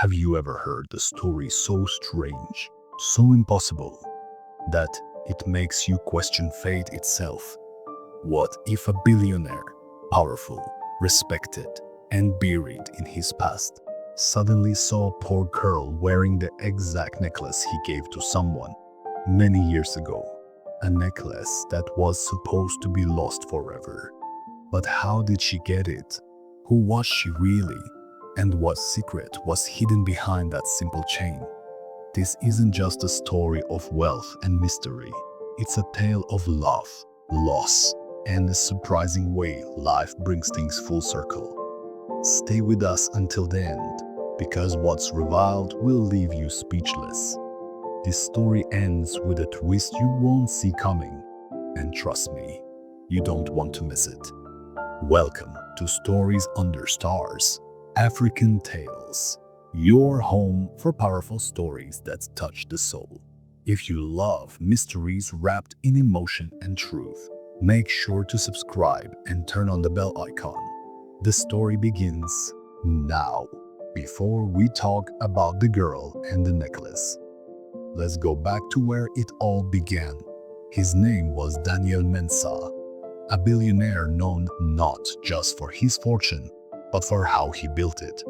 Have you ever heard the story so strange, so impossible, that it makes you question fate itself? What if a billionaire, powerful, respected, and buried in his past, suddenly saw a poor girl wearing the exact necklace he gave to someone many years ago? A necklace that was supposed to be lost forever. But how did she get it? Who was she really? And what secret was hidden behind that simple chain? This isn't just a story of wealth and mystery. It's a tale of love, loss, and the surprising way life brings things full circle. Stay with us until the end, because what's revealed will leave you speechless. This story ends with a twist you won't see coming, and trust me, you don't want to miss it. Welcome to Stories Under Stars, African Tales, your home for powerful stories that touch the soul. If you love mysteries wrapped in emotion and truth, make sure to subscribe and turn on the bell icon. The story begins now. Before we talk about the girl and the necklace, let's go back to where it all began. His name was Daniel Mensah, a billionaire known not just for his fortune, but for how he built it.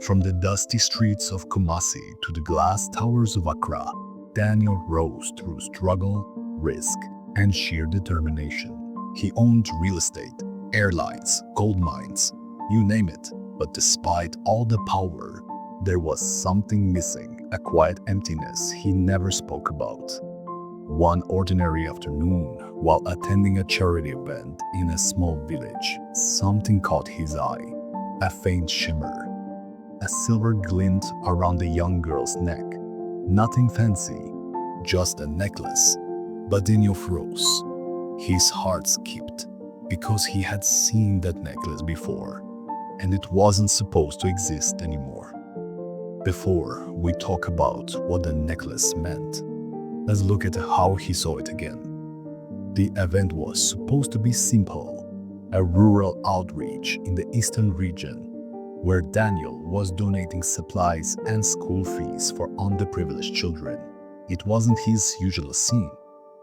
From the dusty streets of Kumasi to the glass towers of Accra, Daniel rose through struggle, risk, and sheer determination. He owned real estate, airlines, gold mines, you name it. But despite all the power, there was something missing, a quiet emptiness he never spoke about. One ordinary afternoon, while attending a charity event in a small village, something caught his eye. A faint shimmer, a silver glint around the young girl's neck. Nothing fancy, just a necklace. But Daniel froze. His heart skipped, because he had seen that necklace before, and it wasn't supposed to exist anymore. Before we talk about what the necklace meant, let's look at how he saw it again. The event was supposed to be simple, a rural outreach in the eastern region, where Daniel was donating supplies and school fees for underprivileged children. It wasn't his usual scene.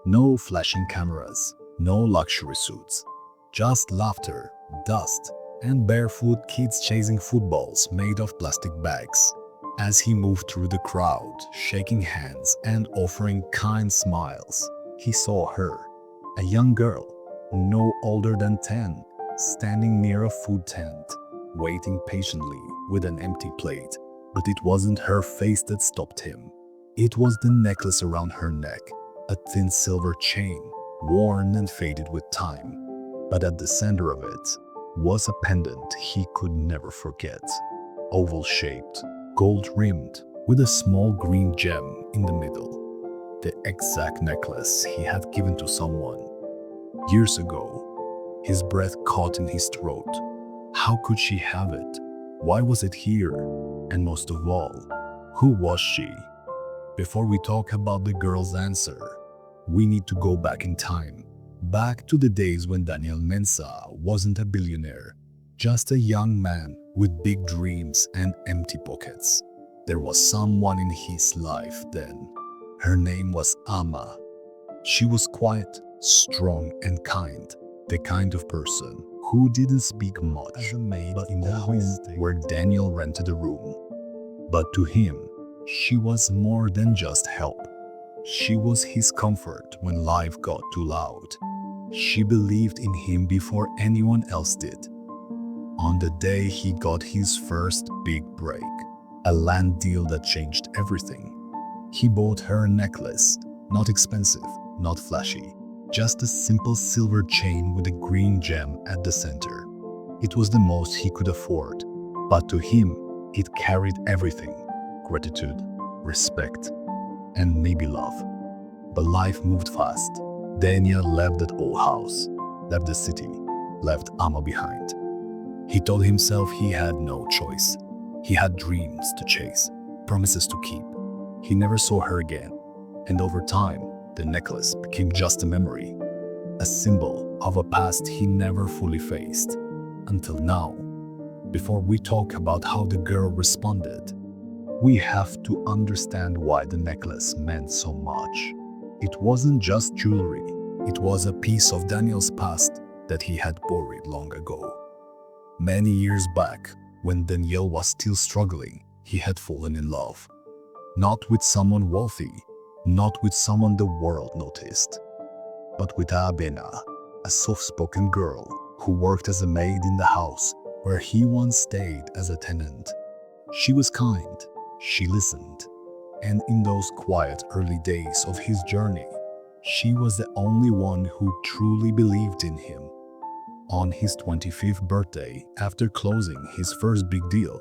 No flashing cameras, no luxury suits, just laughter, dust, and barefoot kids chasing footballs made of plastic bags. As he moved through the crowd, shaking hands and offering kind smiles, he saw her, a young girl, no older than 10, standing near a food tent, waiting patiently with an empty plate. But it wasn't her face that stopped him. It was the necklace around her neck, a thin silver chain, worn and faded with time. But at the center of it was a pendant he could never forget. Oval-shaped, gold-rimmed, with a small green gem in the middle. The exact necklace he had given to someone years ago. His breath caught in his throat. How could she have it? Why was it here? And most of all, who was she? Before we talk about the girl's answer, we need to go back in time. Back to the days when Daniel Mensah wasn't a billionaire, just a young man with big dreams and empty pockets. There was someone in his life then. Her name was Amma. She was quiet, strong, and kind. The kind of person who didn't speak much as a maid in the home where Daniel rented a room. But to him, she was more than just help. She was his comfort when life got too loud. She believed in him before anyone else did. On the day he got his first big break, a land deal that changed everything, he bought her a necklace, not expensive, not flashy, just a simple silver chain with a green gem at the center. It was the most he could afford, but to him, it carried everything: gratitude, respect, and maybe love. But life moved fast. Daniel left that old house, left the city, left Amma behind. He told himself he had no choice. He had dreams to chase, promises to keep. He never saw her again, and over time, the necklace became just a memory, a symbol of a past he never fully faced. Until now. Before we talk about how the girl responded, We have to understand why the necklace meant so much. It wasn't just jewelry, it was a piece of Daniel's past that he had buried long ago. Many years back, when Daniel was still struggling, he had fallen in love. Not with someone wealthy, not with someone the world noticed, but with Abena, a soft-spoken girl who worked as a maid in the house where he once stayed as a tenant. She was kind, she listened, and in those quiet early days of his journey, she was the only one who truly believed in him. On his 25th birthday, after closing his first big deal,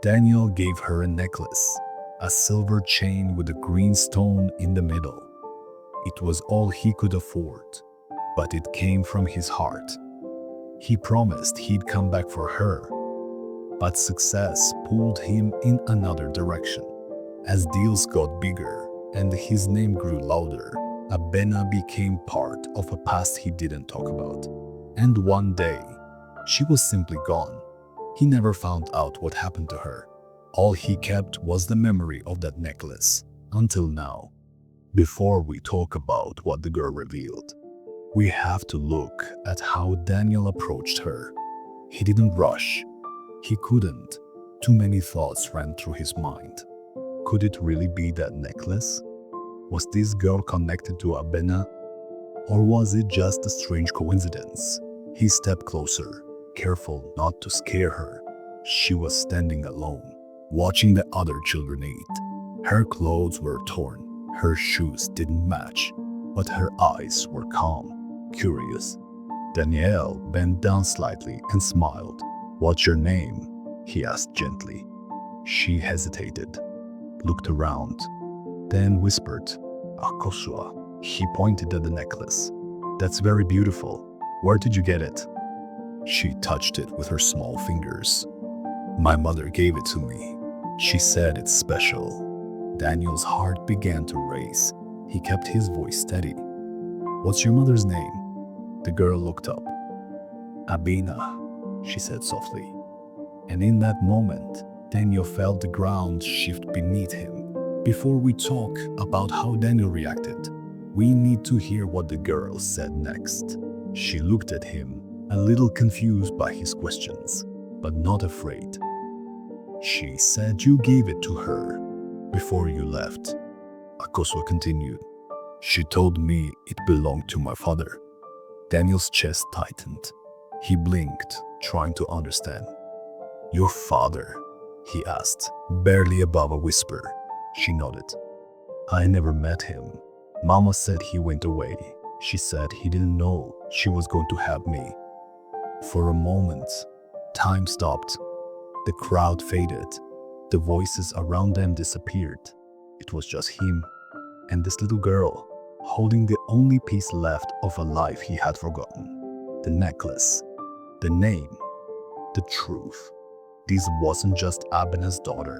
Daniel gave her a necklace, a silver chain with a green stone in the middle. It was all he could afford, but it came from his heart. He promised he'd come back for her, but success pulled him in another direction. As deals got bigger and his name grew louder, Abena became part of a past he didn't talk about. And one day, she was simply gone. He never found out what happened to her. All he kept was the memory of that necklace, until now. Before we talk about what the girl revealed, we have to look at how Daniel approached her. He didn't rush. He couldn't. Too many thoughts ran through his mind. Could it really be that necklace? Was this girl connected to Abena? Or was it just a strange coincidence? He stepped closer, careful not to scare her. She was standing alone, watching the other children eat. Her clothes were torn, her shoes didn't match, but her eyes were calm, curious. Daniel bent down slightly and smiled. "What's your name?" he asked gently. She hesitated, looked around, then whispered, "Akosua." He pointed at the necklace. "That's very beautiful. Where did you get it?" She touched it with her small fingers. "My mother gave it to me. She said it's special." Daniel's heart began to race. He kept his voice steady. "What's your mother's name?" The girl looked up. "Abena," she said softly. And in that moment, Daniel felt the ground shift beneath him. Before we talk about how Daniel reacted, we need to hear what the girl said next. She looked at him, a little confused by his questions, but not afraid. She said you gave it to her before you left. Akosua continued. "She told me it belonged to my father." Daniel's chest tightened. He blinked, trying to understand. "Your father?" he asked, barely above a whisper. She nodded. "I never met him. Mama said he went away. She said he didn't know she was going to have me." For a moment, time stopped. The crowd faded. The voices around them disappeared. It was just him and this little girl, holding the only piece left of a life he had forgotten. The necklace, the name, the truth. This wasn't just Abena's daughter.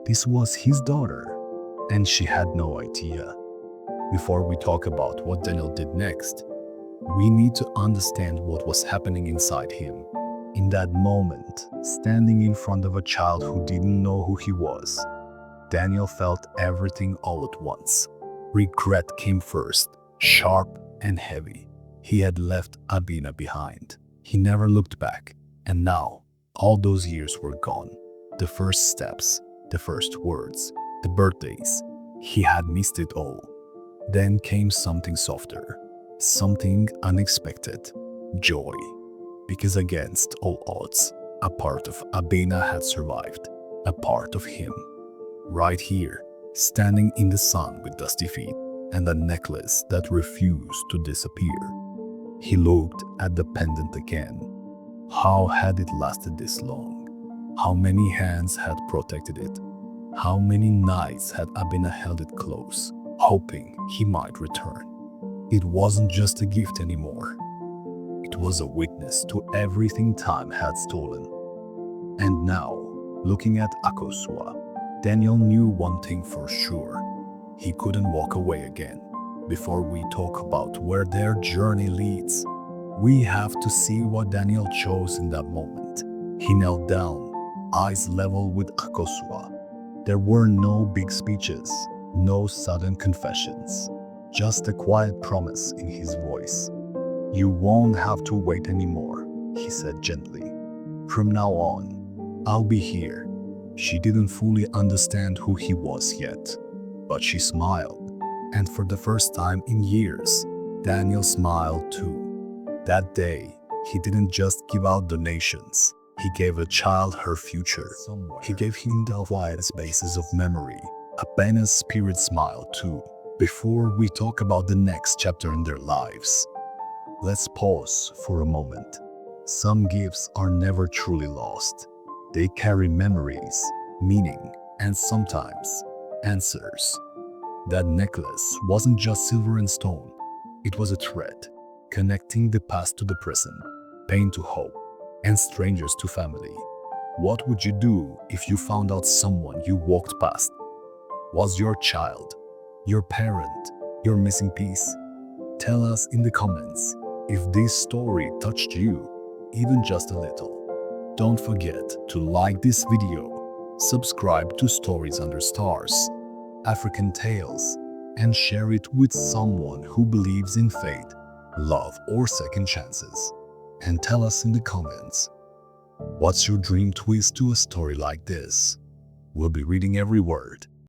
This was his daughter, and she had no idea. Before we talk about what Daniel did next, we need to understand what was happening inside him. In that moment, standing in front of a child who didn't know who he was, Daniel felt everything all at once. Regret came first, sharp and heavy. He had left Abena behind. He never looked back, and now, all those years were gone. The first steps, the first words, the birthdays. He had missed it all. Then came something softer, something unexpected, joy. Because against all odds, a part of Abena had survived, a part of him. Right here, standing in the sun with dusty feet and a necklace that refused to disappear. He looked at the pendant again. How had it lasted this long? How many hands had protected it? How many nights had Abena held it close, hoping he might return? It wasn't just a gift anymore. It was a witness to everything time had stolen. And now, looking at Akosua, Daniel knew one thing for sure. He couldn't walk away again. Before we talk about where their journey leads, we have to see what Daniel chose in that moment. He knelt down, eyes level with Akosua. There were no big speeches, no sudden confessions, just a quiet promise in his voice. "You won't have to wait anymore," he said gently. "From now on, I'll be here." She didn't fully understand who he was yet, but she smiled. And for the first time in years, Daniel smiled too. That day, he didn't just give out donations. He gave a child her future. He gave him the quiet spaces of memory. A Ben's spirit smiled too. Before we talk about the next chapter in their lives, let's pause for a moment. Some gifts are never truly lost. They carry memories, meaning, and sometimes answers. That necklace wasn't just silver and stone. It was a thread connecting the past to the present, pain to hope, and strangers to family. What would you do if you found out someone you walked past was your child, your parent, your missing piece? Tell us in the comments if this story touched you, even just a little. Don't forget to like this video, subscribe to Stories Under Stars, African Tales, and share it with someone who believes in fate, love, or second chances. And tell us in the comments, what's your dream twist to a story like this? We'll be reading every word.